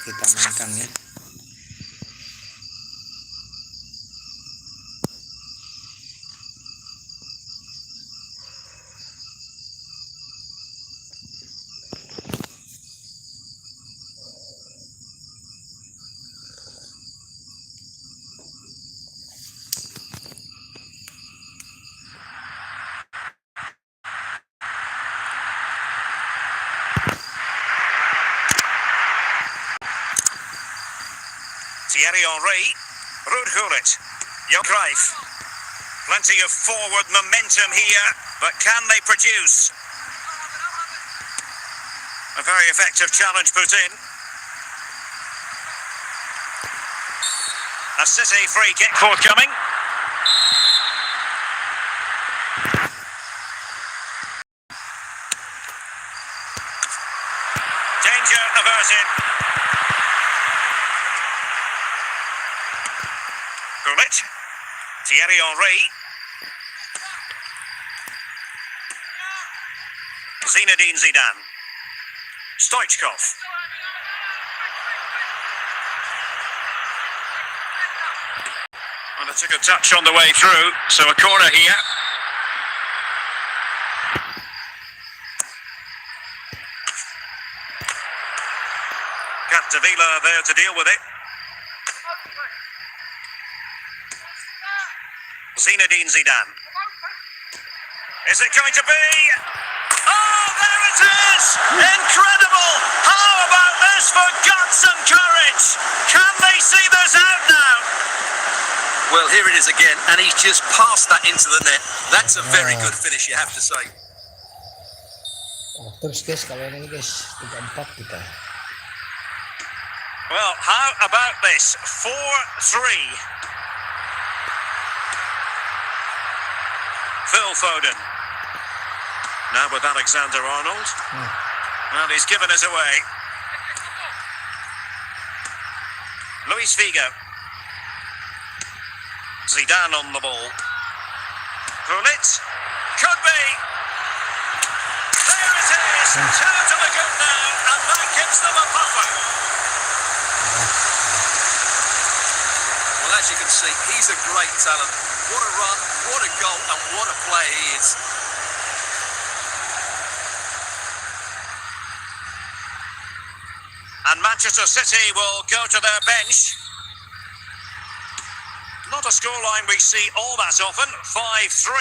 kita mainkan ya. Thierry Henry, Ruud Gullit, Johan Cruyff. Plenty of forward momentum here, but can they produce? A very effective challenge put in. A City free kick forthcoming. Danger averted. Gullit, Thierry Henry, Zinedine Zidane, Stoichkov, and it took a touch on the way through, so a corner here. Capdevila there to deal with it. Zinedine Zidane. Is it going to be? Oh, there it is! Incredible! How about this for guts and courage? Can they see this out now? Well, here it is again, and he's just passed that into the net. That's a very good finish, you have to say. Terus guys, kalau ini guys 3-4 kita. Well, how about this? 4-3. Phil Foden. Now with Alexander-Arnold. Well, he's given us away. Luis Figo. Zidane on the ball. Gullit. Could be. There it is. Two to the good now, and that gives them a buffer. Well, as you can see, he's a great talent. What a run, what a goal, and what a player he is. And Manchester City will go to their bench. Not a scoreline we see all that often. 5-3.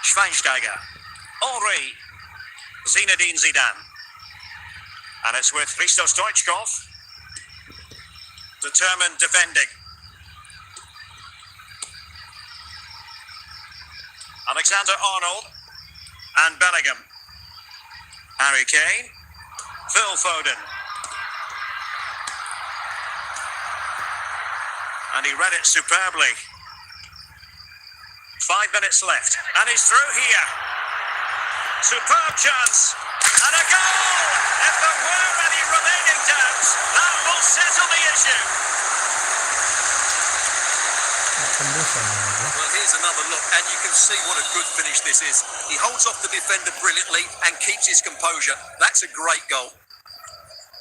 Schweinsteiger. Henry. Zinedine Zidane. And it's with Hristo Stoichkov. Determined defending. Alexander-Arnold and Bellingham. Harry Kane. Phil Foden. And he read it superbly. 5 minutes left. And he's through here. Superb chance. And a goal! If there were any remaining doubts, that will settle the issue. Well, here's another look, and you can see what a good finish this is. He holds off the defender brilliantly and keeps his composure. That's a great goal.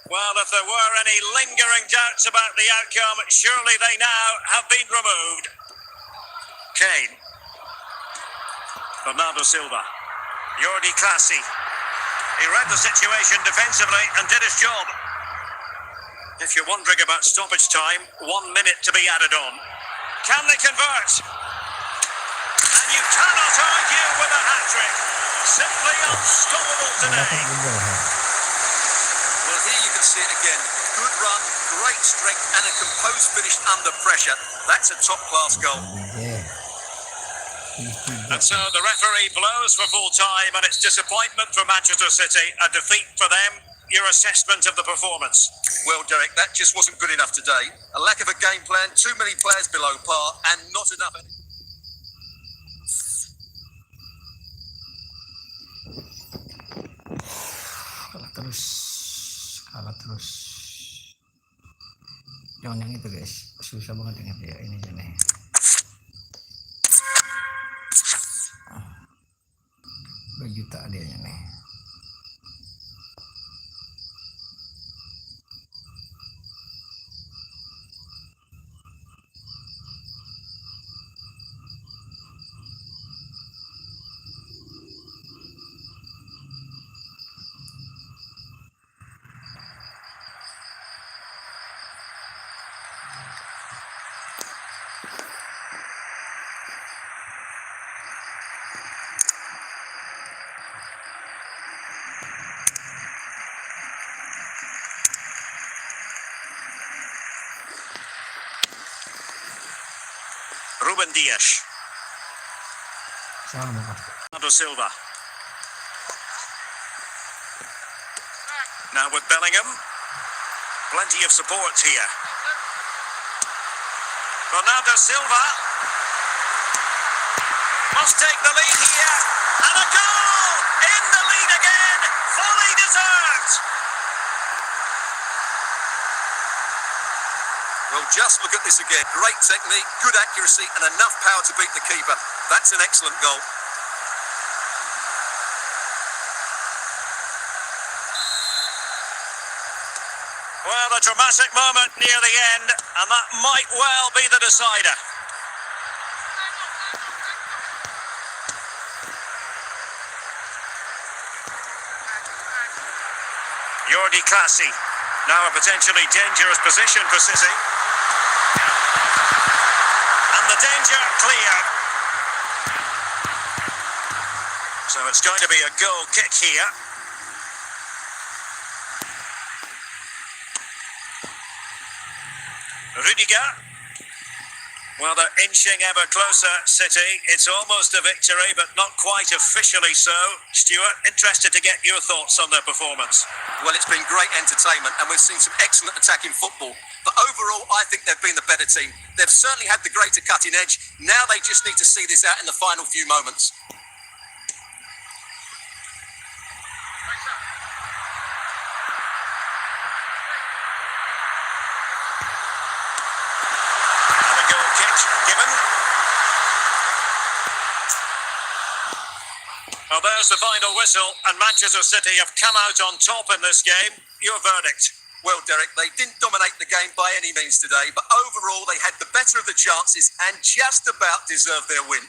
Well, if there were any lingering doubts about the outcome, surely they now have been removed. Kane. Bernardo Silva. Jordi Clasie. He read the situation defensively and did his job. If you're wondering about stoppage time, 1 minute to be added on. Can they convert? And you cannot argue with a hat-trick. Simply unstoppable today. Well, here you can see it again. Good run, great strength, and a composed finish under pressure. That's a top-class goal. And so the referee blows for full time, and it's disappointment for Manchester City, a defeat for them. Your assessment of the performance? Well, Derek, that just wasn't good enough today. A lack of a game plan, too many players below par, and not enough. Kalah terus. Jangan yang itu guys, susah banget dengan dia ini 2 juta dia nih. Ruben Dias. Sama. Bernardo Silva. Now with Bellingham. Plenty of support here. Bernardo Silva. Must take the lead here. And a goal! In the lead again. Fully deserved. Well, just look at this again. Great technique, good accuracy, and enough power to beat the keeper. That's an excellent goal. Well, a dramatic moment near the end, and that might well be the decider. Jordi Clasie. Now a potentially dangerous position for City. And the danger cleared. So it's going to be a goal kick here. Rudiger. Well, they're inching ever closer, City. It's almost a victory, but not quite officially so. Stuart, interested to get your thoughts on their performance. Well, it's been great entertainment, and we've seen some excellent attacking football. But overall, I think they've been the better team. They've certainly had the greater cutting edge. Now they just need to see this out in the final few moments. And a goal kick given. Well, there's the final whistle, and Manchester City have come out on top in this game. Your verdict? Well, Derek, they didn't dominate the game by any means today, but overall they had the better of the chances and just about deserved their win.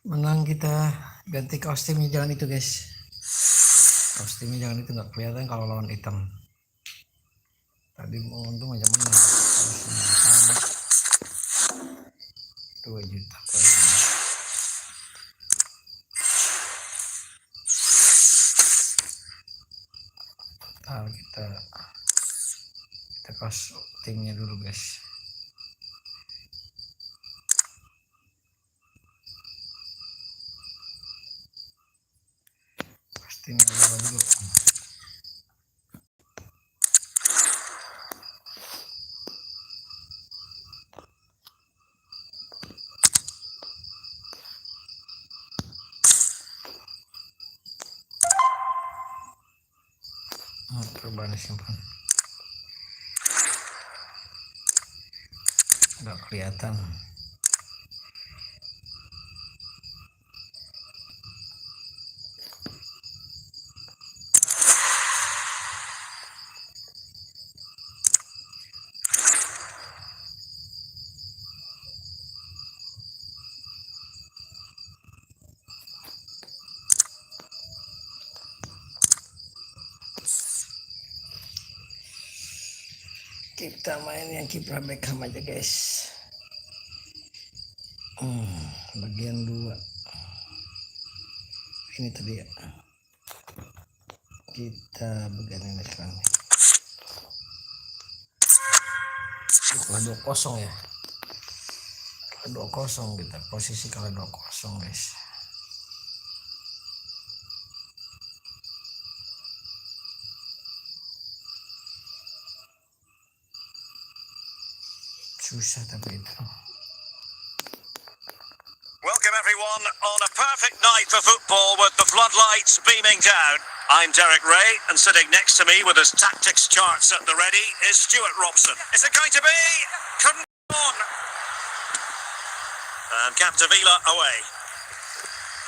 Menang kita. Ganti kaos timnya, jangan itu guys. Kaos timnya jangan itu, nggak kelihatan kalau lawan hitam. Tadi untung aja menang. 2 juta poin. Ntar kita kaos timnya dulu guys. Kaos timnya dulu. Perubahan simpan. Nggak kelihatan. Kita main yang kiprah Beckham aja guys. Bagian 2 ini tadi ya. Kita bagian ini sekarang. Kalah 2-0 ya. Kalah 2-0 kita. Posisi kalah 2-0 guys. Susah tapi itu. Welcome everyone on a perfect night for football with the floodlights beaming down. I'm Derek Ray, and sitting next to me with his tactics charts at the ready is Stuart Robson. Is it going to be? Couldn't go on. And Capdevila away.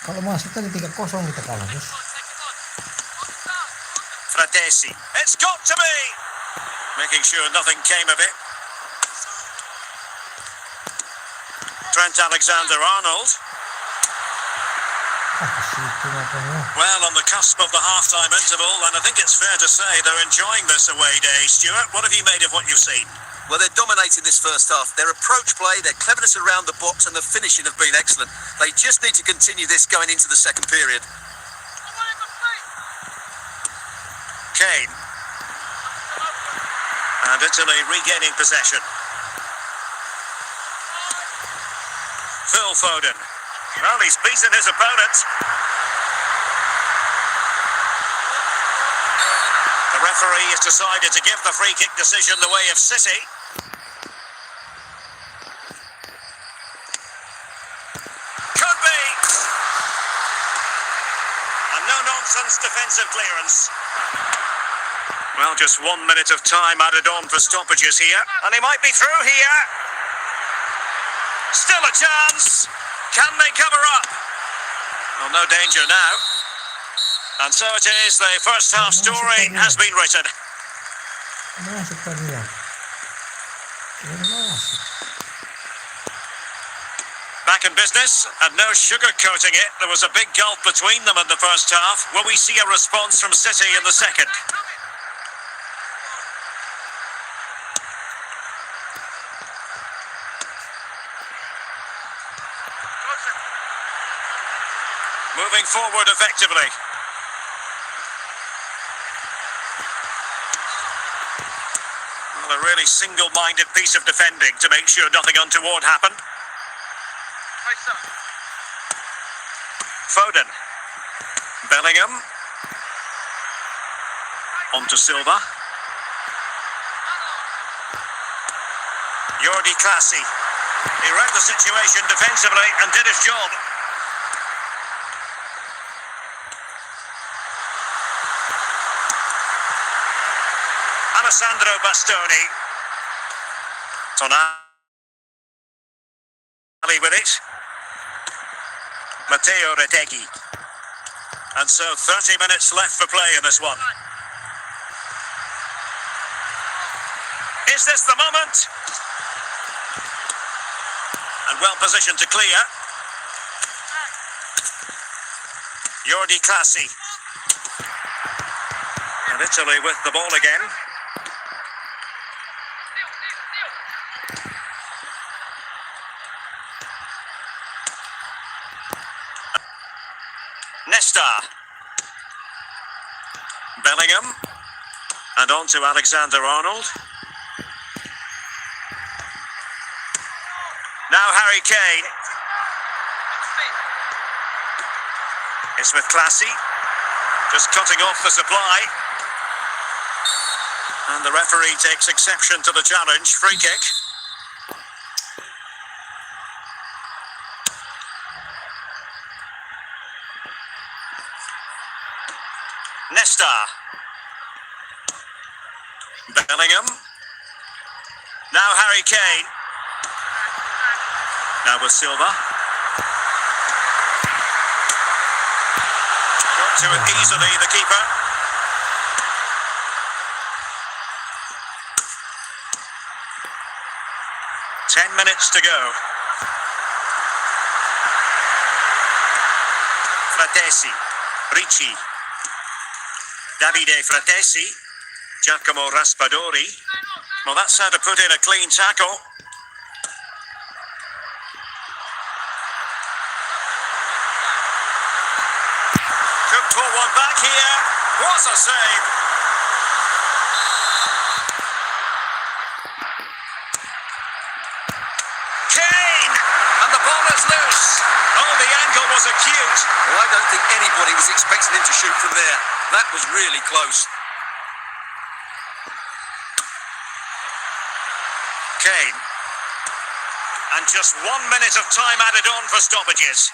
Kalau masuk tadi 3-0 kita kalah, guys. Fratesi. It's got to be! Making sure nothing came of it. Trent Alexander-Arnold. Well, on the cusp of the half-time interval, and I think it's fair to say they're enjoying this away day. Stuart, what have you made of what you've seen? Well, they're dominating this first half. Their approach play, their cleverness around the box and the finishing have been excellent. They just need to continue this going into the second period. Kane. And Italy regaining possession. Phil Foden. Well, he's beaten his opponent. The referee has decided to give the free kick decision the way of City. Could be! A no-nonsense defensive clearance. Well, just 1 minute of time added on for stoppages here. And he might be through here. Still a chance. Can they cover up? Well, no danger now. And so it is, the first half story has been written. Back in business, and no sugarcoating it. There was a big gulf between them in the first half. Will we see a response from City in the second? Moving forward effectively. Well, a really single-minded piece of defending to make sure nothing untoward happened. Foden. Bellingham. On to Silva. Jordi Clasie. He read the situation defensively and did his job. Alessandro Bastoni. Tonali with it. Matteo Retegui. And so 30 minutes left for play in this one. Is this the moment? And well positioned to clear. Jordi Clasie. And Italy with the ball again. Nesta. Bellingham. And on to Alexander-Arnold. Now Harry Kane. It's with Clasie. Just cutting off the supply. And the referee takes exception to the challenge. Free kick. Nesta. Bellingham. Now Harry Kane. Now with Silva. Got to it easily, the keeper. Ten minutes to go. Fratesi. Ricci. Davide Fratesi. Giacomo Raspadori. Well, that's how to put in a clean tackle. Could pull one back here. What a save. Kane! And the ball is loose. Oh, the angle was acute. Well, I don't think anybody was expecting him to shoot from there. That was really close. Kane. And just 1 minute of time added on for stoppages.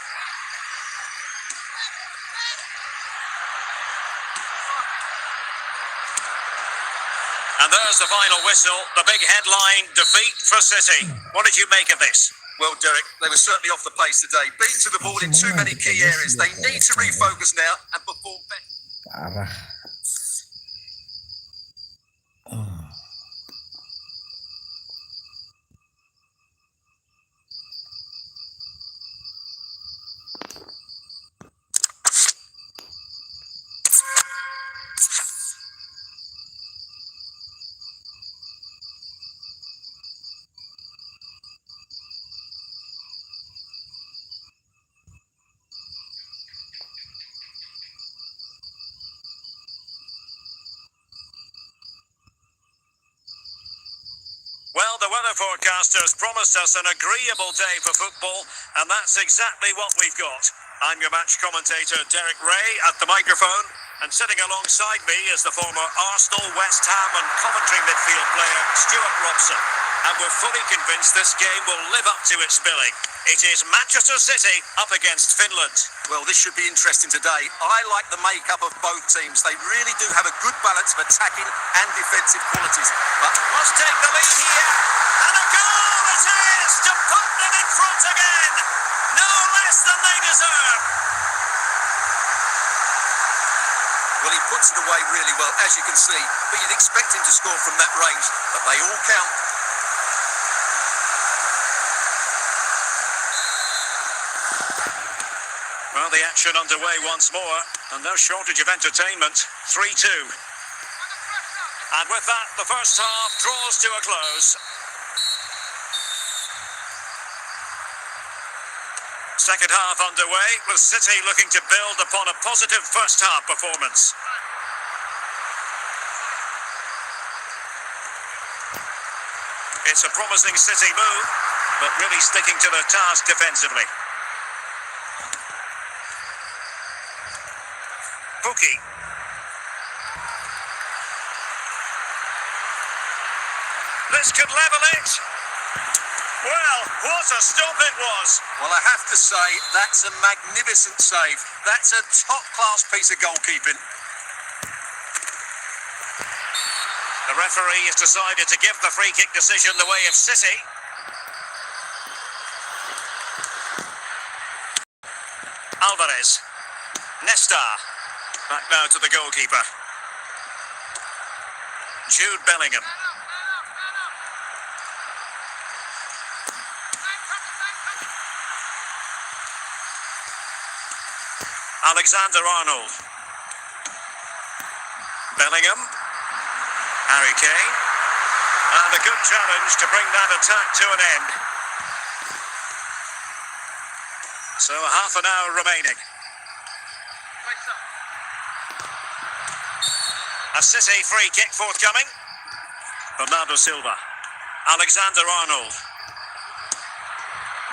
And there's the final whistle, the big headline, defeat for City. What did you make of this? Well, Derek, they were certainly off the pace today. Beaten to the ball in too many key areas. They need to refocus now and perform better. Parah. Well, the weather forecasters promised us an agreeable day for football, and that's exactly what we've got. I'm your match commentator, Derek Ray, at the microphone, and sitting alongside me is the former Arsenal, West Ham and Coventry midfield player, Stuart Robson. And we're fully convinced this game will live up to its billing. It is Manchester City up against Finland. Well, this should be interesting today. I like the makeup of both teams. They really do have a good balance of attacking and defensive qualities. But Must take the lead here. And a goal it is to put them in front again. No less than they deserve. well, he puts it away really well, as you can see. But you'd expect him to score from that range. But they all count. Well, the action underway once more, and no shortage of entertainment. 3-2. And with that, the first half draws to a close. Second half underway, with City looking to build upon a positive first half performance. It's a promising City move, but really sticking to their task defensively. Pookie. This could level it. Well, what a stop it was. Well, I have to say, that's a magnificent save. That's a top-class piece of goalkeeping. The referee has decided to give the free kick decision the way of City. Alvarez. Nesta. Back now to the goalkeeper. Jude Bellingham. Alexander-Arnold. Bellingham. Harry Kane. And a good challenge to bring that attack to an end. So half an hour remaining. A City free kick forthcoming. Bernardo Silva. Alexander-Arnold.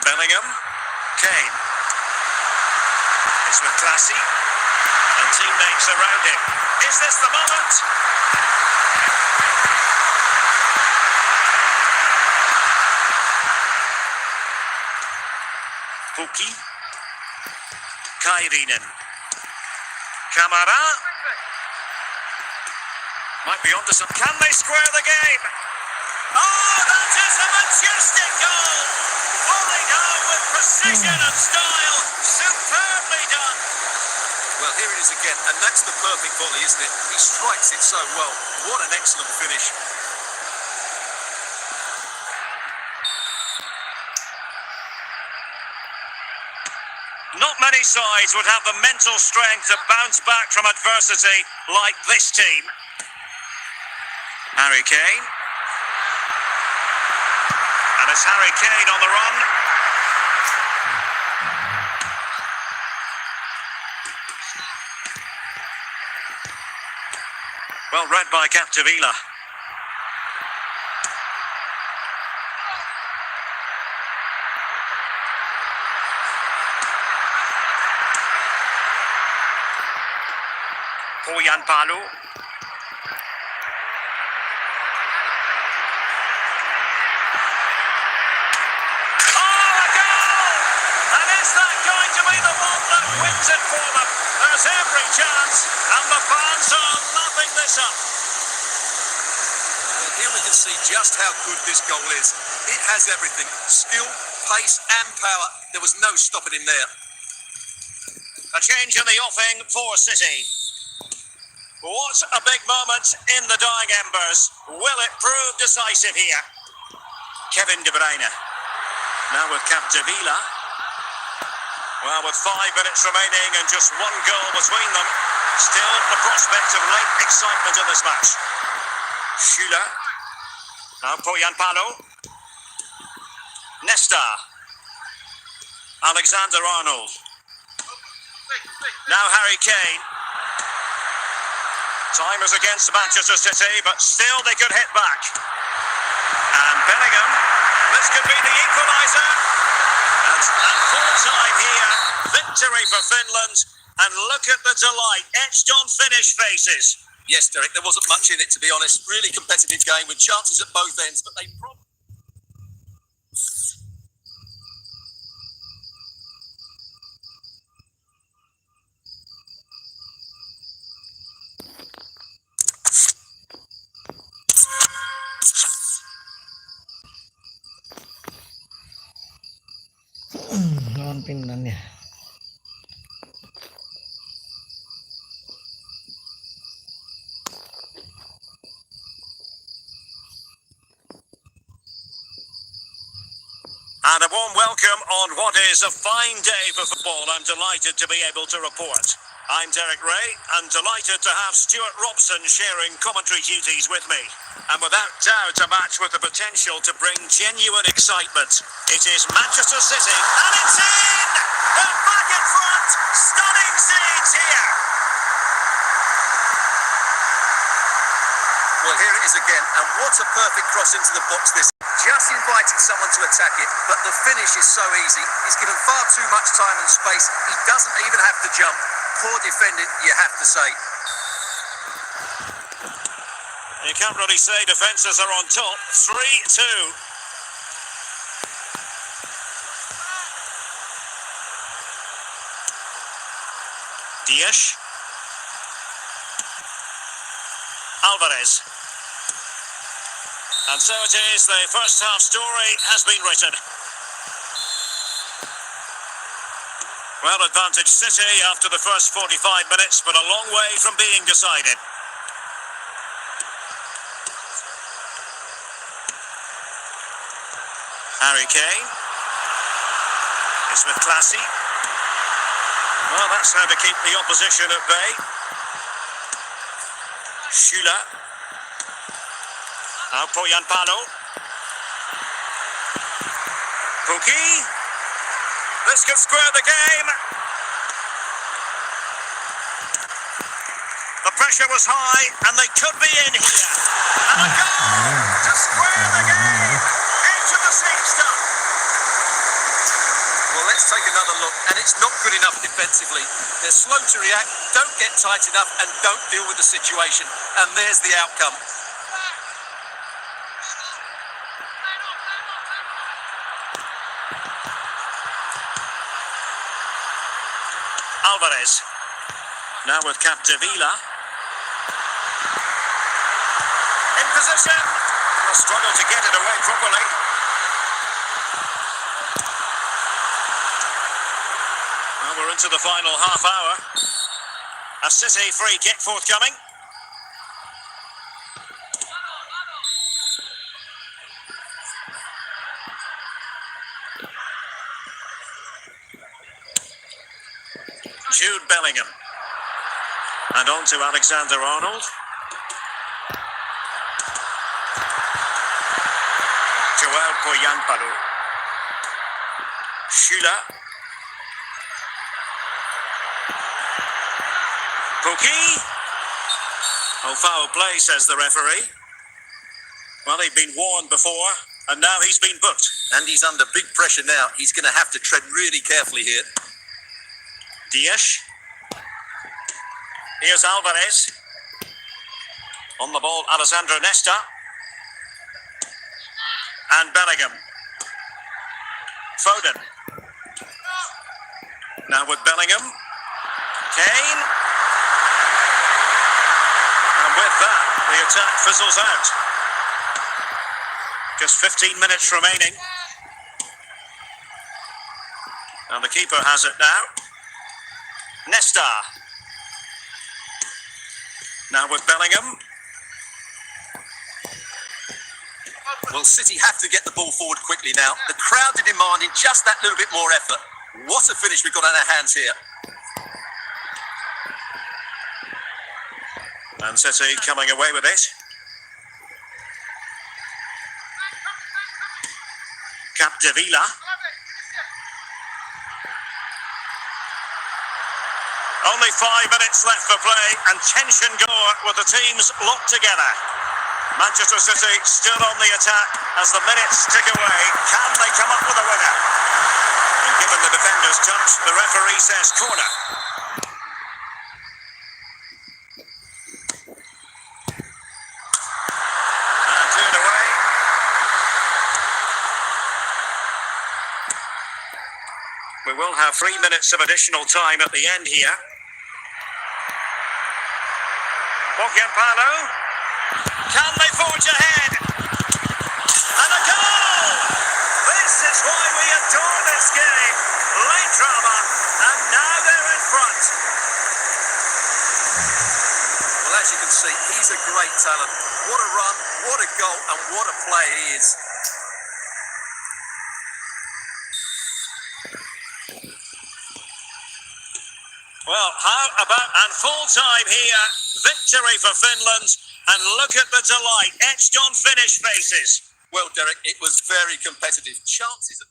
Bellingham. Kane. It's with Classy. And teammates around him. Is this the moment? Pookie. Kairinen. Kamara. Might be onto some. Can they square the game? Oh, that is a majestic goal! Volleyed home with precision and style. Superbly done. Well, here it is again, and that's the perfect volley, isn't it? He strikes it so well. What an excellent finish. Not many sides would have the mental strength to bounce back from adversity like this team. Harry Kane. And it's Harry Kane on the run. Well read by Capdevila. Poyan Palu. Wins it for them. There's every chance, and the fans are lapping this up. can see just how good this goal is. It has everything. Skill, pace and power. There was no stopping him there. A change in the offing for City. What a big moment in the dying embers. Will it prove decisive here? Kevin De Bruyne. Now with Capdevila. Well, with 5 minutes remaining and just 1 goal between them, still the prospect of late excitement in this match. Schüller. Now Poyan. Nesta. Alexander-Arnold. Now Harry Kane. Time is against Manchester City, but still they could hit back. And Bellingham. This could be the equaliser. And at full time here, victory for Finland. And look at the delight etched on Finnish faces. Yes, Derek, there wasn't much in it, to be honest. Really competitive game with chances at both ends, but they probably... Lawan Finland ya. And a warm welcome on what is a fine day for football. I'm delighted to be able to report. I'm Derek Ray and delighted to have Stuart Robson sharing commentary duties with me. And without doubt, a match with the potential to bring genuine excitement. It is Manchester City, and it's in! They're back in front! Stunning scenes here! Well, here it is again, and what a perfect cross into the box this. Just inviting someone to attack it, but the finish is so easy. He's given far too much time and space. He doesn't even have to jump. Poor defending, you have to say. You can't really say defences are on top. 3-2. Dias. Alvarez. And so it is, the first half story has been written. Well, advantage City after the first 45 minutes, but a long way from being decided. Harry Kane. It's with Classy. Well, that's how to keep the opposition at bay. Schüller. Now Poyan. Pukki. This could square the game. The pressure was high and they could be in here. And a goal to square the game. Into the seat stuff. Well, let's take another look, and it's not good enough defensively. They're slow to react, don't get tight enough, and don't deal with the situation. And there's the outcome. Alvarez. Now with Capdevila. In position. A struggle to get it away properly. Well, we're into the final half hour. A City free kick forthcoming. Jude Bellingham. And on to Alexander-Arnold. Joel Poyan. Schüller. Pukki. Oh, foul play, says the referee. Well, he'd been warned before, and now he's been booked. And he's under big pressure now. He's going to have to tread really carefully here. Dias. Here's Alvarez. On the ball, Alessandro Nesta. And Bellingham. Foden. Now with Bellingham. Kane. And with that, the attack fizzles out. Just 15 minutes remaining. And the keeper has it now. Nesta. Now with Bellingham. Well, City have to get the ball forward quickly now. The crowd are demanding just that little bit more effort. What a finish we've got on our hands here. And City coming away with it. Capdevila. Only 5 minutes left for play and tension galore with the teams locked together. Manchester City still on the attack as the minutes tick away. Can they come up with a winner? And given the defender's touch, the referee says corner. And cleared away. We will have 3 minutes of additional time at the end here. Palo. Can they forge ahead? And a goal! This is why we adore this game. Late drama, and now they're in front. Well, as you can see, he's a great talent. What a run, what a goal, and what a play he is. Well, how about, and full time here, victory for Finland, and look at the delight etched on Finnish faces. Well, Derek, it was very competitive. Chances.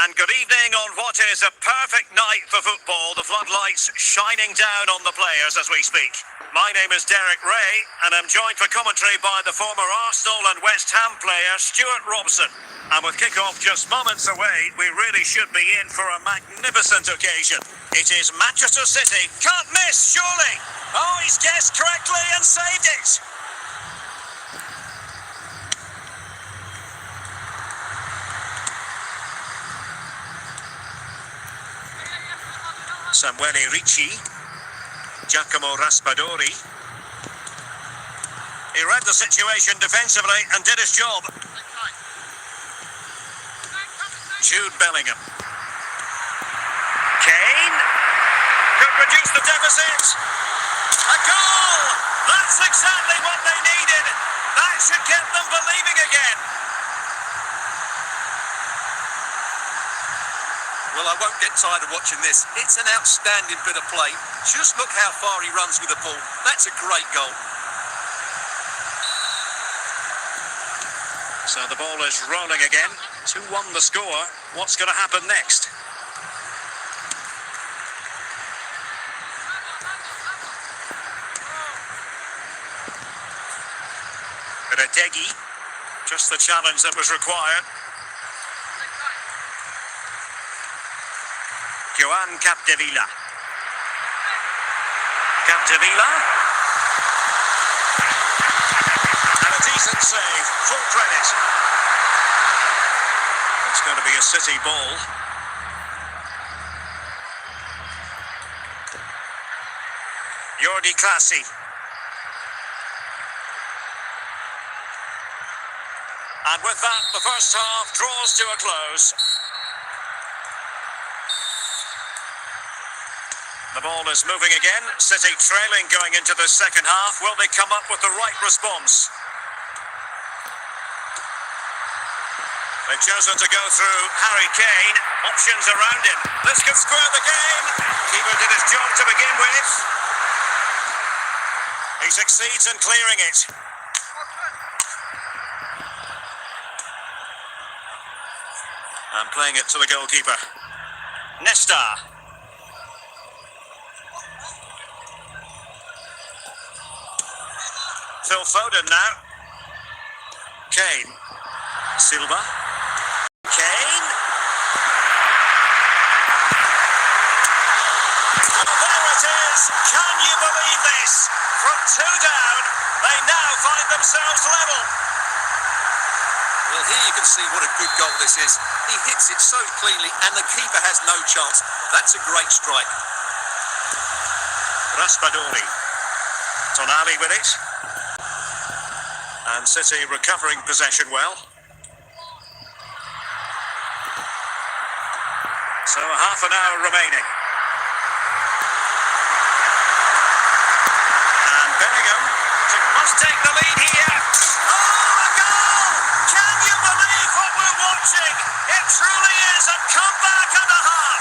And good evening on what is a perfect night for football. The floodlights shining down on the players as we speak. My name is Derek Ray, and I'm joined for commentary by the former Arsenal and West Ham player Stuart Robson. And with kick-off just moments away, we really should be in for a magnificent occasion. It is Manchester City. Can't miss, surely. Oh, he's guessed correctly and saved it. Samuele Ricci, Giacomo Raspadori. He read the situation defensively and did his job. Jude Bellingham. Kane could reduce the deficit. A goal! That's exactly what they needed. That should get them believing again. Well, I won't get tired of watching this. It's an outstanding bit of play. Just look how far he runs with the ball. That's a great goal. So the ball is rolling again. 2-1 the score. What's going to happen next? Retegi. Just the challenge that was required. Joan Capdevila. Capdevila. And a decent save. Full credit. It's going to be a City ball. Jordi Clasie. And with that, the first half draws to a close. The ball is moving again. City trailing going into the second half. Will they come up with the right response? They've chosen to go through Harry Kane. Options around him. This could square the game. Keeper did his job to begin with. He succeeds in clearing it. And playing it to the goalkeeper. Nesta. Phil Foden now. Kane. Silva. Kane. Oh, there it is. Can you believe this? From 2 down, they now find themselves level. Well, here you can see what a good goal this is. He hits it so cleanly and the keeper has no chance. That's a great strike. Raspadori. Tonali with it. And City recovering possession well. So half an hour remaining. And Bellingham must take the lead here. Oh, a goal! Can you believe what we're watching? It truly is a comeback and a half.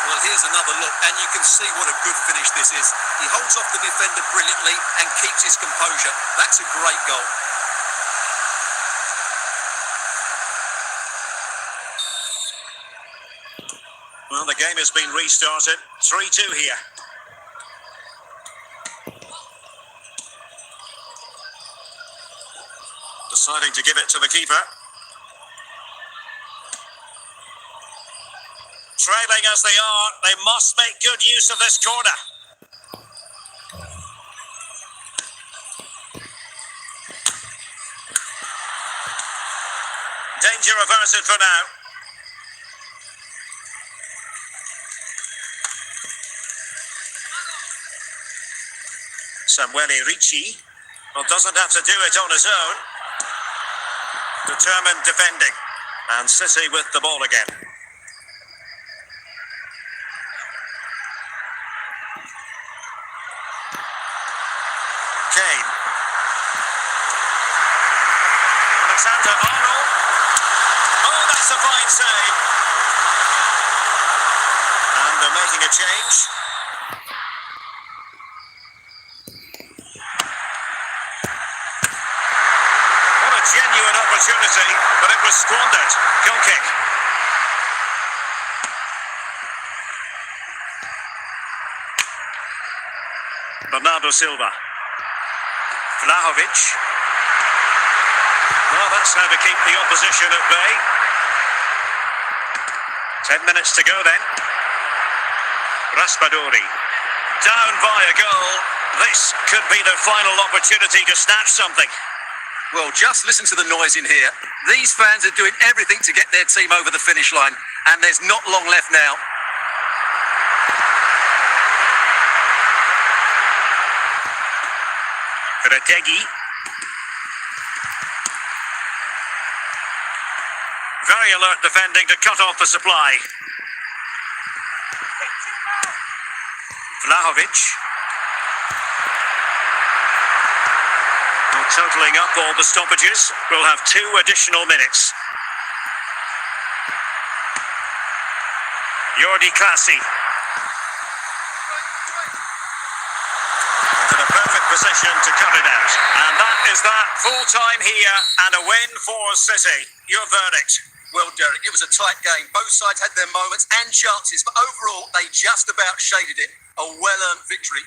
Well, here's another look, and you can see what a good finish this is. He holds off the defender brilliantly and keeps his composure. That's a great goal. Well, the game has been restarted. 3-2 here. Deciding to give it to the keeper. Trailing as they are, they must make good use of this corner. Danger averted for now. Samuele Ricci, well, doesn't have to do it on his own. Determined defending. And City with the ball again. Kane. Alexander-Arnold. Oh, that's a fine save. And they're making a change. What a genuine opportunity, but it was squandered. Goal kick. Bernardo Silva. Vlahovic. Well, that's how to keep the opposition at bay. 10 minutes to go then. Raspadori. Down by a goal. This could be the final opportunity to snatch something. Well, just listen to the noise in here. These fans are doing everything to get their team over the finish line, and there's not long left now. Retegi. Very alert defending to cut off the supply. Vlahovic. Well, totalling up all the stoppages, we'll have 2 additional minutes. Jordi Clasie. Into the perfect position to cut it out. And that is that. Full time here and a win for City. Your verdict? Well, Derek, it was a tight game. Both sides had their moments and chances, but overall, they just about shaded it. A well-earned victory.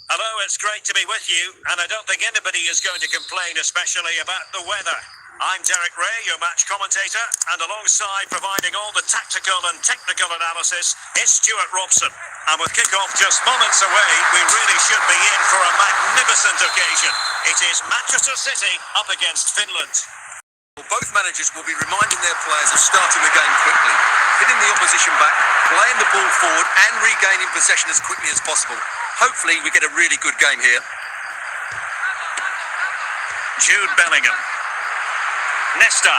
Hello, it's great to be with you, and I don't think anybody is going to complain, especially about the weather. I'm Derek Ray, your match commentator, and alongside providing all the tactical and technical analysis, it's Stuart Robson. And with kick-off just moments away, we really should be in for a magnificent occasion. It is Manchester City up against Finland. Both managers will be reminding their players of starting the game quickly, hitting the opposition back, playing the ball forward and regaining possession as quickly as possible. Hopefully we get a really good game here. Jude Bellingham. Nesta.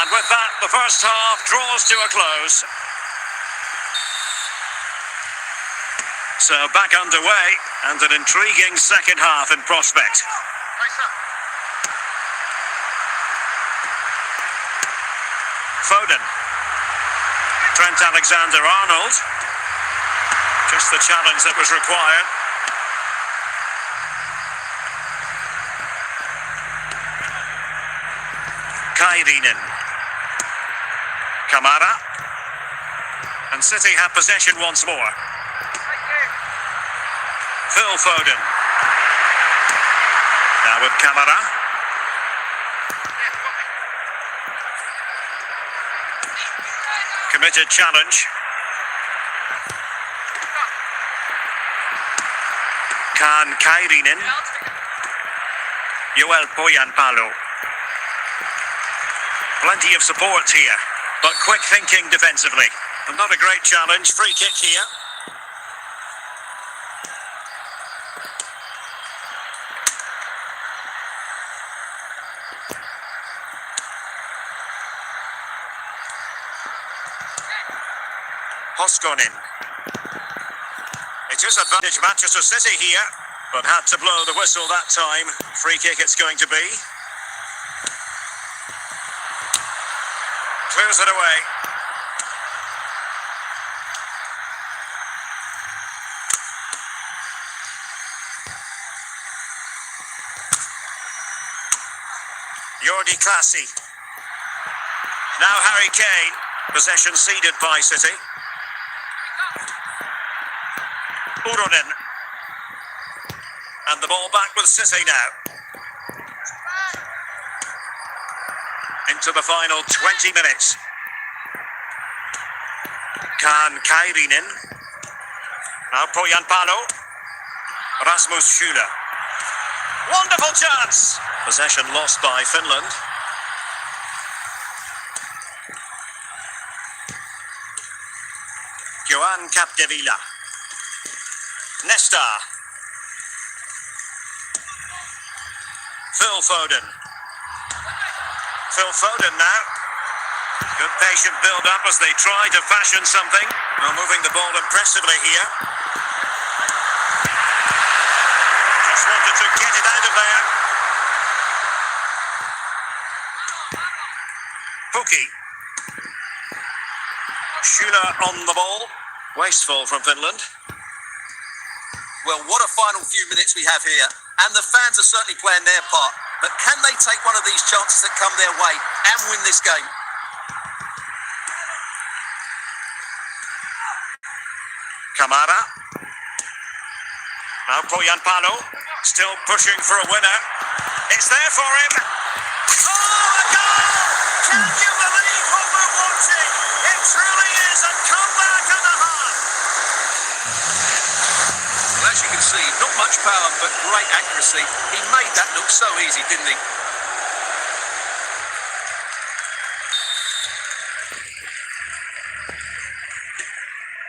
And with that, the first half draws to a close. So back underway and an intriguing second half in prospect. Foden. Trent Alexander-Arnold. Just the challenge that was required. Kairinen. Kamara. And City have possession once more. Phil Foden. Now with Kamara. Committed challenge. Kairinen. Poin. Plenty of support here, but quick thinking defensively. And not a great challenge. Free kick here. Hoskonen. It is advantage Manchester City here, but had to blow the whistle that time. Free kick it's going to be. Clears it away. Jordi Classy. Now Harry Kane. Possession ceded by City. Uronen. And the ball back with City now. Into the final 20 minutes. Kairinen. Now Poyan. Rasmus Schüler. Wonderful chance. Possession lost by Finland. Johan Capdevila. Nesta. Phil Foden. Phil Foden now. Good patient build-up as they try to fashion something. Well, moving the ball impressively here. Just wanted to get it out of there. Pukki. Schüler on the ball. Wasteful from Finland. Well, what a final few minutes we have here. And the fans are certainly playing their part. But can they take one of these chances that come their way and win this game? Kamara. Now Poyan. Still pushing for a winner. It's there for him. Oh, a goal! Can you believe what we're watching? It truly is a comeback and a half. Well, as you can see, not much power, but great accuracy. He made that look so easy, didn't he?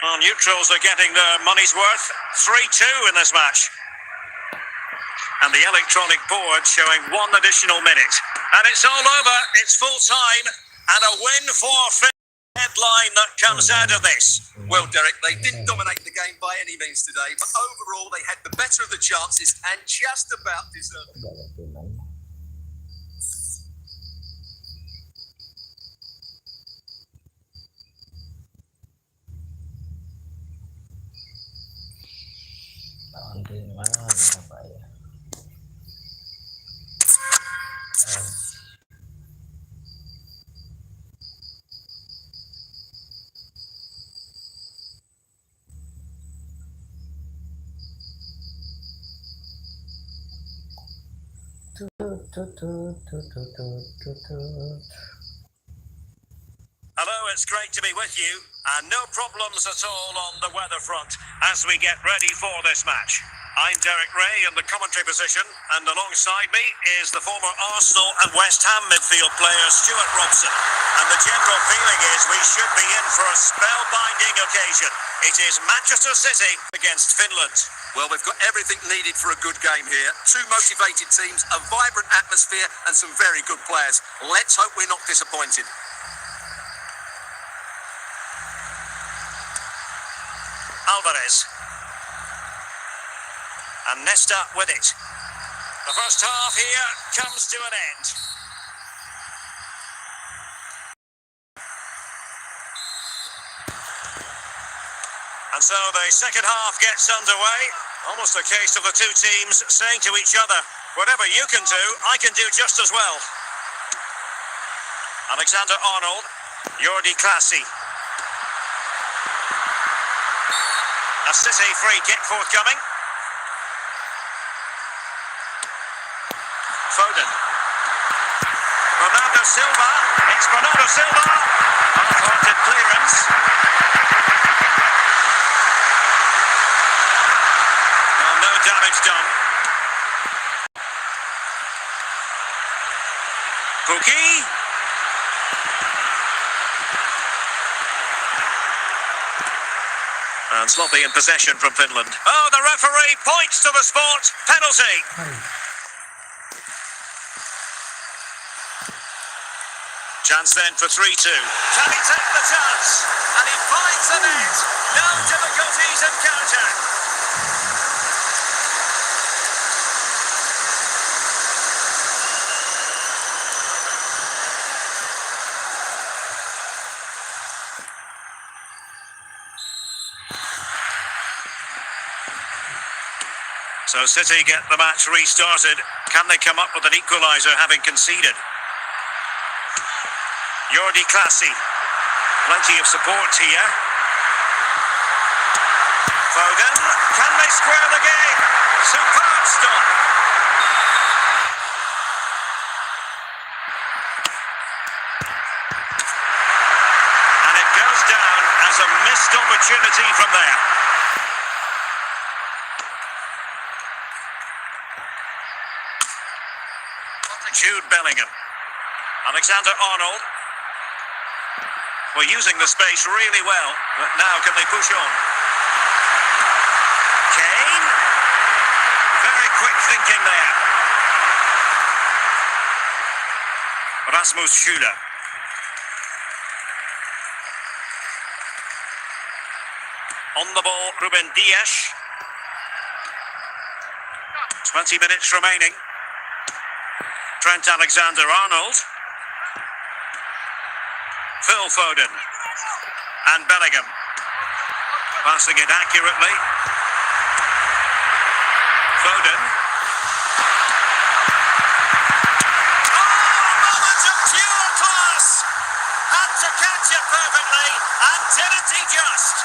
Well, neutrals are getting their money's worth. 3-2 in this match. And the electronic board showing one additional minute. And it's all over. It's full time. And a win for Finland. Headline that comes out of this. Well, Derek, they didn't dominate the game by any means today, but overall they had the better of the chances and just about deserved it. Hello, it's great to be with you, and no problems at all on the weather front as we get ready for this match. I'm Derek Ray in the commentary position, And alongside me is the former Arsenal and West Ham midfield player Stuart Robson. And the general feeling is we should be in for a spellbinding occasion. It is Manchester City against Finland. Well, we've got everything needed for a good game here. Two motivated teams, a vibrant atmosphere and some very good players. Let's hope we're not disappointed. Alvarez. And Nesta with it. The first half here comes to an end. And so the second half gets underway. Almost a case of the two teams saying to each other, whatever you can do, I can do just as well. Alexander-Arnold, Jordi Claessy. A City free kick forthcoming. Foden. Bernardo Silva. It's Bernardo Silva. Half-hearted clearance. Well, no damage done. Pukki. And sloppy in possession from Finland. Oh, the referee points to the spot. Penalty. Chance then for 3-2. Can he take the chance? And he finds the net. No difficulties in counter. So City get the match restarted. Can they come up with an equaliser having conceded? Jordi Claessy. Plenty of support here. Foden. Can they square the game? Superb stop. And it goes down as a missed opportunity from there. Jude Bellingham. Alexander-Arnold. We're using the space really well, but now can they push on? Kane. Very quick thinking there. Rasmus Schüller. On the ball, Ruben Dias. 20 minutes remaining. Trent Alexander-Arnold. Phil Foden. And Bellingham. Passing it accurately. Foden. Oh, moment of pure class! Had to catch it perfectly, and didn't he just?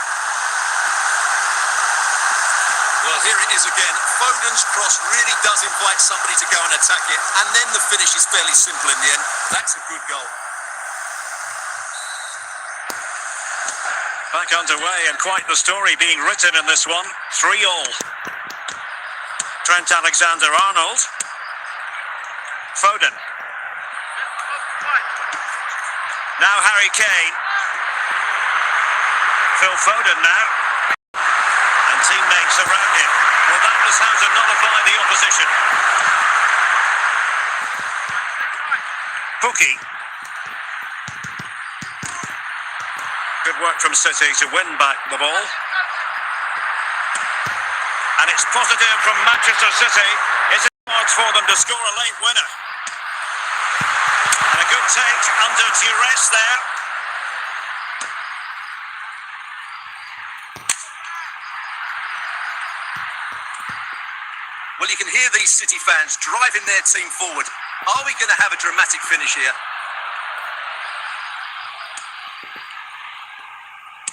Well, here it is again. Foden's cross really does invite somebody to go and attack it, and then the finish is fairly simple in the end. That's a good goal. Back underway, and quite the story being written in this one. 3-3. Trent Alexander-Arnold. Foden. Now Harry Kane. Phil Foden now. And teammates around him. Well, that was how to nullify the opposition. Pukki. Good work from City to win back the ball. And it's positive from Manchester City. It's hard for them to score a late winner. And a good take under duress there. Well, you can hear these City fans driving their team forward. Are we going to have a dramatic finish here?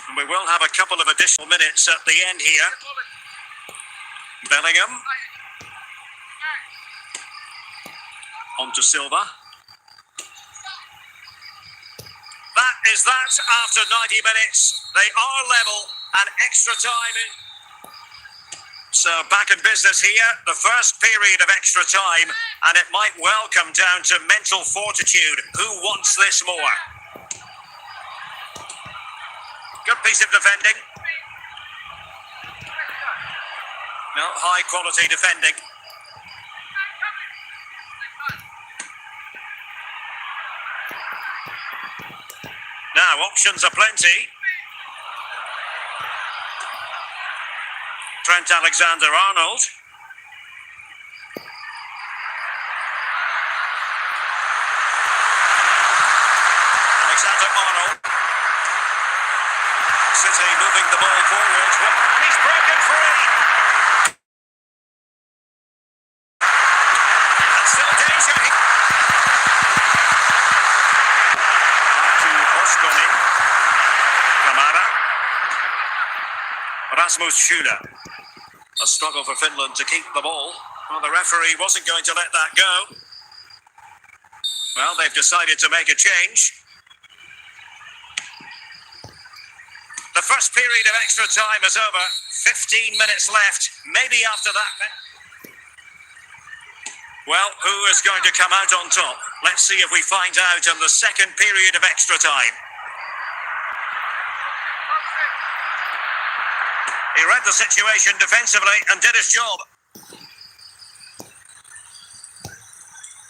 And we will have a couple of additional minutes at the end here. Bellingham. On to Silva. That is that after 90 minutes. They are level and extra time in. So back in business here, the first period of extra time, and it might well come down to mental fortitude. Who wants this more? Good piece of defending. No, high quality defending. Now, options are plenty. Trent Alexander-Arnold. Alexander-Arnold. City moving the ball forward. And he's broken free. And still danger. To Hoskonen. Kamara. Rasmus Schüler. A struggle for Finland to keep the ball. Well, the referee wasn't going to let that go. Well, they've decided to make a change. The first period of extra time is over. 15 minutes left. Maybe after that. Well, who is going to come out on top? Let's see if we find out in the second period of extra time. He read the situation defensively and did his job.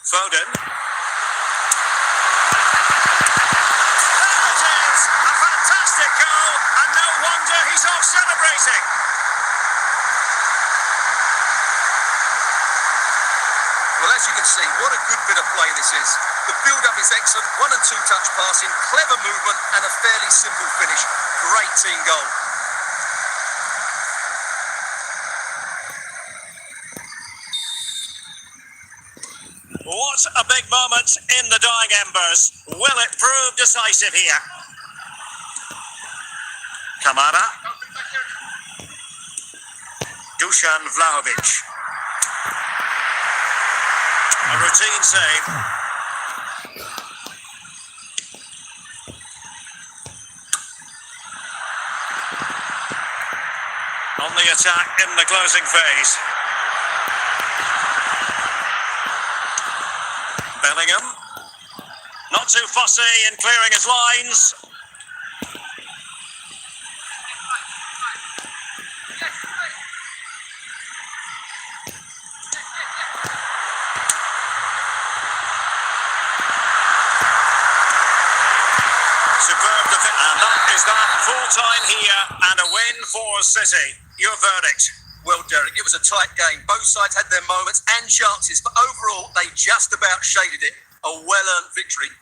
Foden. There it is! A fantastic goal, and no wonder he's off celebrating. Well, as you can see, what a good bit of play this is. The build-up is excellent, 1 and 2 touch passing, clever movement, and a fairly simple finish. Great team goal. What a big moment in the dying embers. Will it prove decisive here? Kamara. Dusan Vlahovic. A routine save. On the attack in the closing phase. Bellingham, not too fussy in clearing his lines. Superb defense, and that is that. Full time here and a win for City. Your verdict? Well, Derek, it was a tight game. Both sides had their moments and chances, but overall, they just about shaded it. A well-earned victory.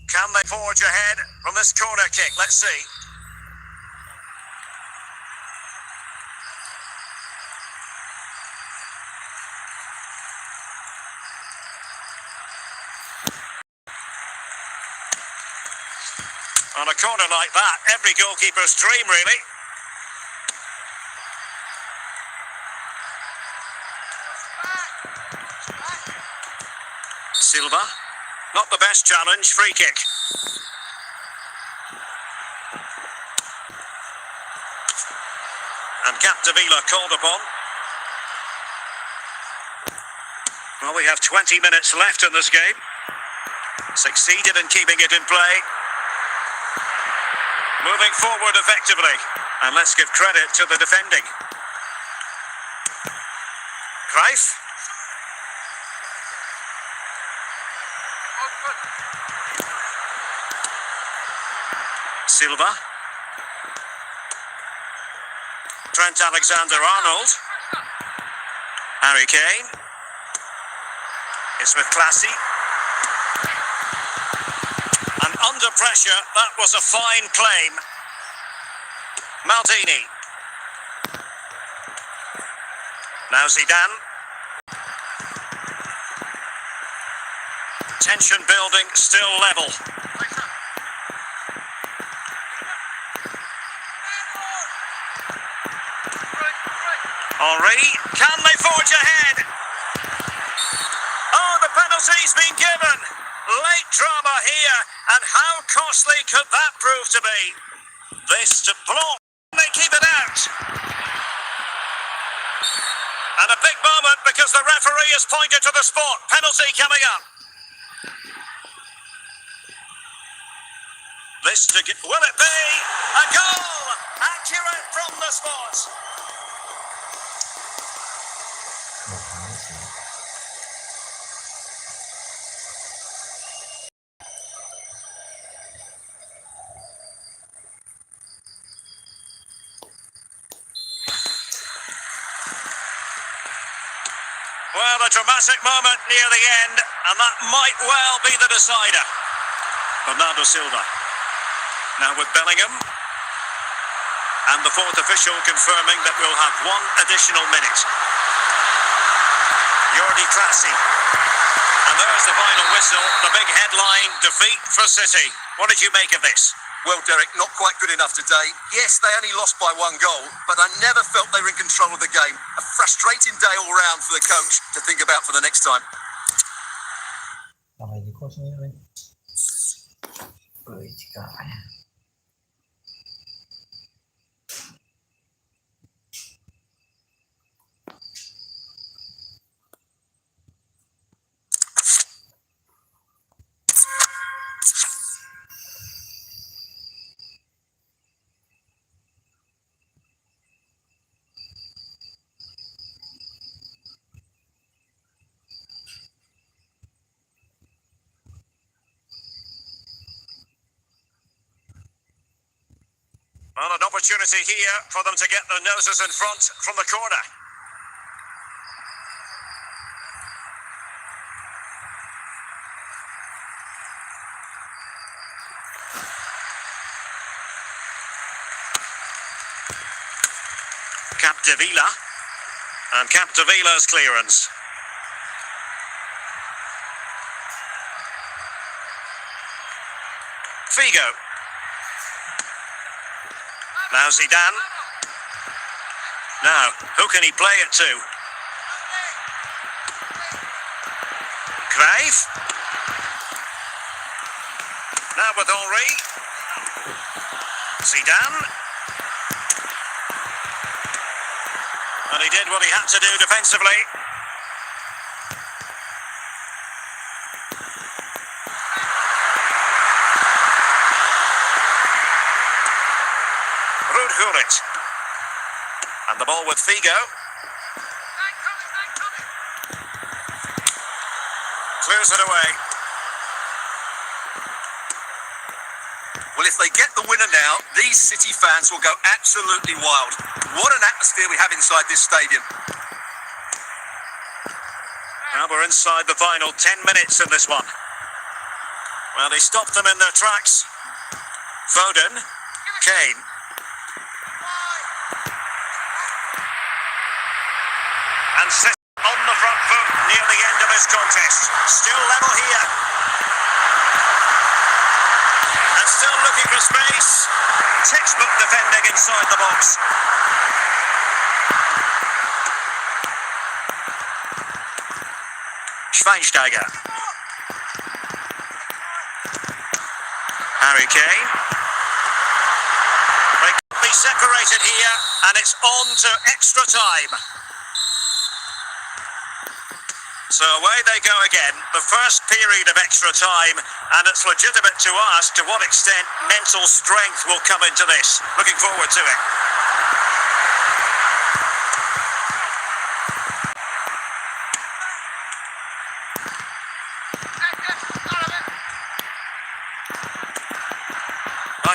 Can they forge ahead from this corner kick? Let's see. On a corner like that, every goalkeeper's dream, really. Silva. Not the best challenge, free kick. And Capdevila called upon. Well, we have 20 minutes left in this game. Succeeded in keeping it in play. Moving forward effectively. And let's give credit to the defending. Cruyff. Silva. Trent Alexander-Arnold. Harry Kane. It's with Classy. And under pressure, that was a fine claim. Maldini. Now Zidane. Tension building, still level. Henry, can they forge ahead? Oh, the penalty's been given. Late drama here, and how costly could that prove to be? This to block, they keep it out. And a big moment because the referee has pointed to the spot. Penalty coming up. This to get, will it be? A goal! Accurate from the spot. Well, a dramatic moment near the end, and that might well be the decider. Bernardo Silva. Now with Bellingham. And the fourth official confirming that we'll have one additional minute. Jordi Classy. And there's the final whistle, the big headline, defeat for City. What did you make of this? Well, Derek, not quite good enough today. Yes, they only lost by 1 goal, but I never felt they were in control of the game. A frustrating day all round for the coach to think about for the next time. Well, an opportunity here for them to get their noses in front from the corner. Capdevila. And Capdevila's clearance. Figo. Now Zidane. Now, who can he play it to? Cruyff. Now with Henry. Zidane. And he did what he had to do defensively. Hulit. And the ball with Figo. Clears it away. Well, if they get the winner now, these City fans will go absolutely wild. What an atmosphere we have inside this stadium. Now we're inside the final 10 minutes in this one. Well, they stopped them in their tracks. Foden. Kane. And City on the front foot near the end of this contest. Still level here. And still looking for space. Textbook defending inside the box. Schweinsteiger. Harry Kane. They could be separated here, and it's on to extra time. So away they go again, the first period of extra time, and it's legitimate to ask to what extent mental strength will come into this. Looking forward to it.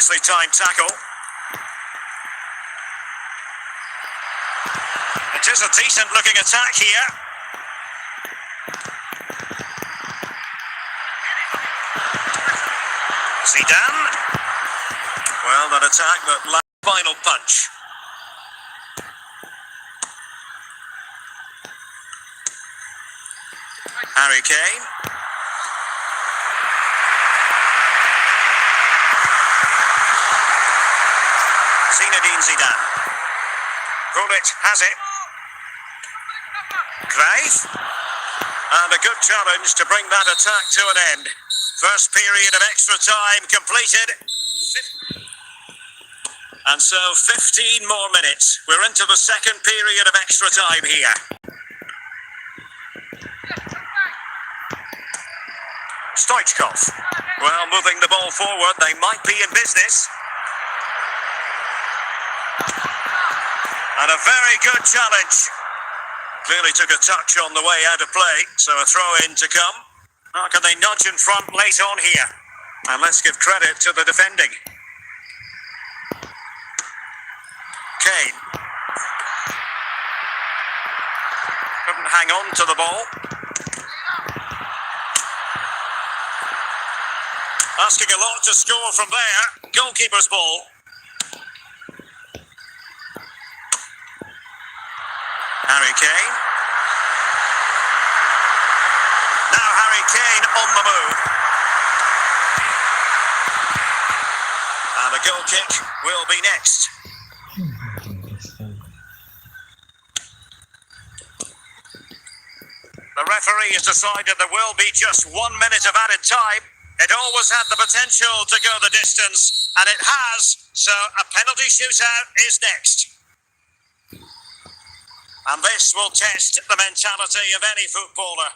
nicely timed tackle. It is a decent looking attack here. Zidane. Well, that attack that last final punch. Harry Kane. Zinedine Zidane. Gullit has it. Cruyff. And a good challenge to bring that attack to an end. First period of extra time completed. And so 15 more minutes. We're into the second period of extra time here. Stoichkov. Well, moving the ball forward, they might be in business. And a very good challenge. Clearly took a touch on the way out of play, so a throw-in to come. How can they nudge in front late on here? And let's give credit to the defending. Kane. Couldn't hang on to the ball. Asking a lot to score from there. Goalkeeper's ball. Harry Kane. Now Harry Kane on the move. And a goal kick will be next. The referee has decided there will be just 1 minute of added time. It always had the potential to go the distance, and it has, so a penalty shootout is next. And this will test the mentality of any footballer.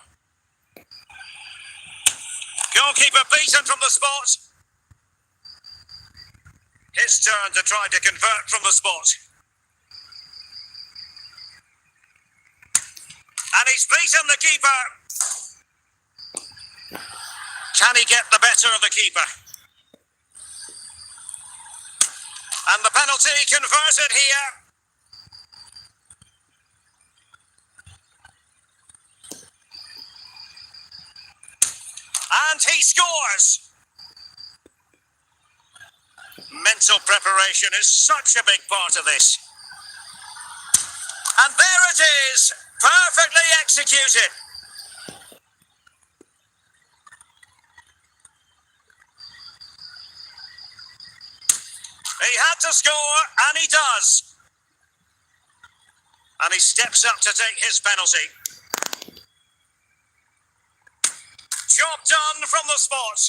Goalkeeper beaten from the spot. His turn to try to convert from the spot. And he's beaten the keeper. Can he get the better of the keeper? And the penalty converted here. And he scores. Mental preparation is such a big part of this. And there it is, perfectly executed. He had to score, and he does. And he steps up to take his penalty. Job done from the spot.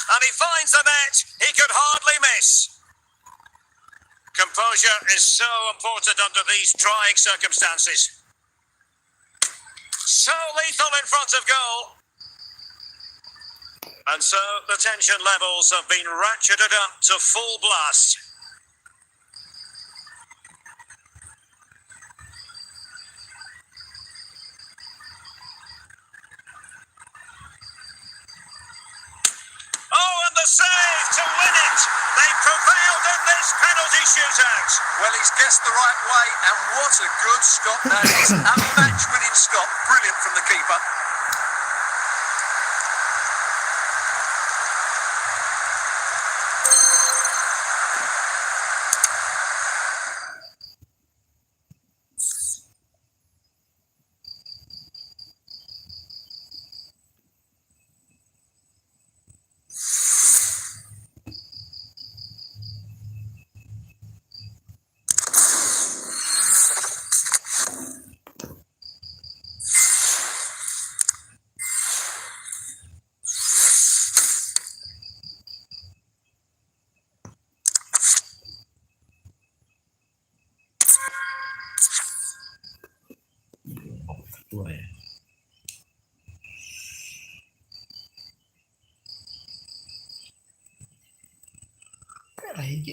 And he finds the net. He could hardly miss. Composure is so important under these trying circumstances. So lethal in front of goal. And so the tension levels have been ratcheted up to full blast. Oh, and the save to win it. They prevailed in this penalty shootout. Well, he's guessed the right way, and what a good stop that is. A match-winning stop. Brilliant from the keeper.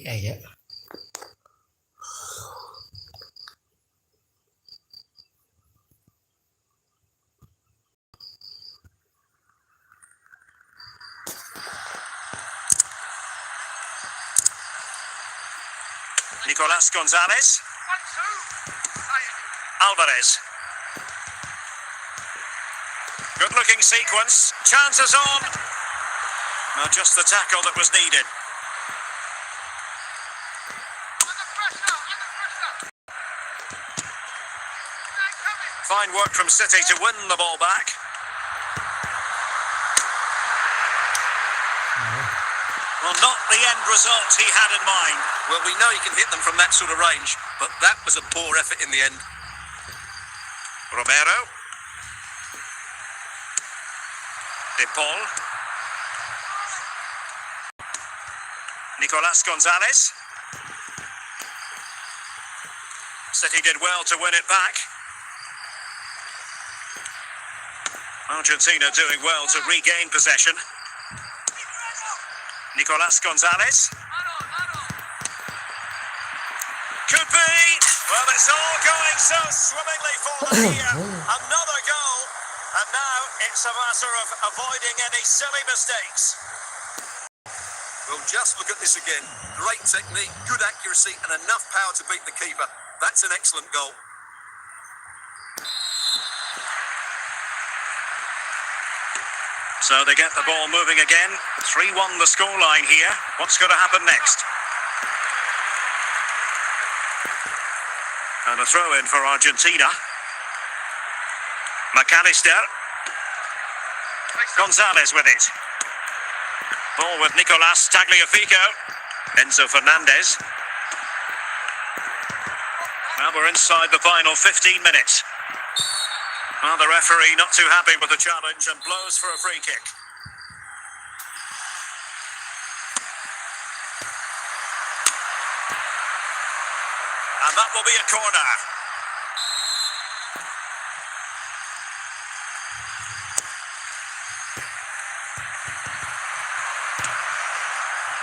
Ya. Nicolas Gonzalez. Alvarez. Good-looking sequence. Chances on. Now just the tackle that was needed. Fine work from City to win the ball back. Well, not the end result he had in mind. Well, we know he can hit them from that sort of range, but that was a poor effort in the end. Romero. De Paul. Nicolas Gonzalez. City did well to win it back. Argentina doing well to regain possession. Nicolas Gonzalez. Could be. Well, it's all going so swimmingly for them here. Another goal. And now it's a matter of avoiding any silly mistakes. Well, just look at this again. Great technique, good accuracy, and enough power to beat the keeper. That's an excellent goal. So they get the ball moving again. 3-1 the scoreline here. What's going to happen next? And a throw in for Argentina. McAllister. Gonzalez with it. Ball with Nicolas Tagliafico. Enzo Fernandez. Well, we're inside the final 15 minutes. Well, the referee not too happy with the challenge and blows for a free kick. And that will be a corner.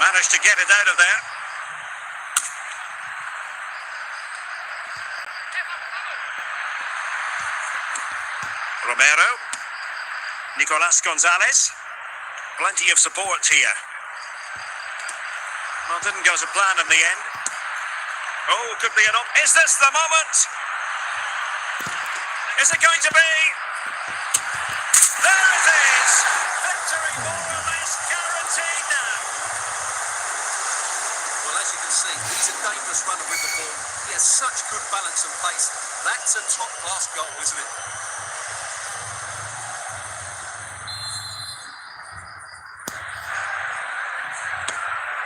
Managed to get it out of there. Romero. Nicolas Gonzalez. Plenty of support here. Well, didn't go to plan in the end. Oh, could be an up. Is this the moment? Is it going to be? There it is! Victory more or less guaranteed now. Well, as you can see, he's a dangerous runner with the ball. He has such good balance and pace. That's a top-class goal, isn't it?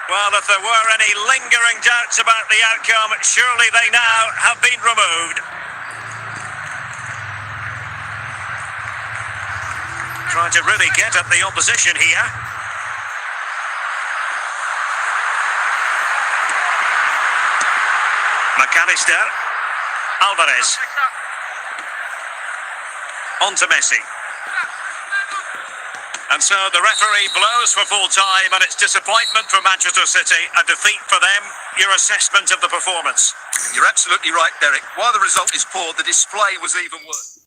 Well, if there were any lingering doubts about the outcome, surely they now have been removed. Trying to really get at the opposition here. McAllister. Alvarez. On to Messi. And so the referee blows for full time, and it's disappointment for Manchester City, a defeat for them. Your assessment of the performance? You're absolutely right, Derek. While the result is poor, the display was even worse.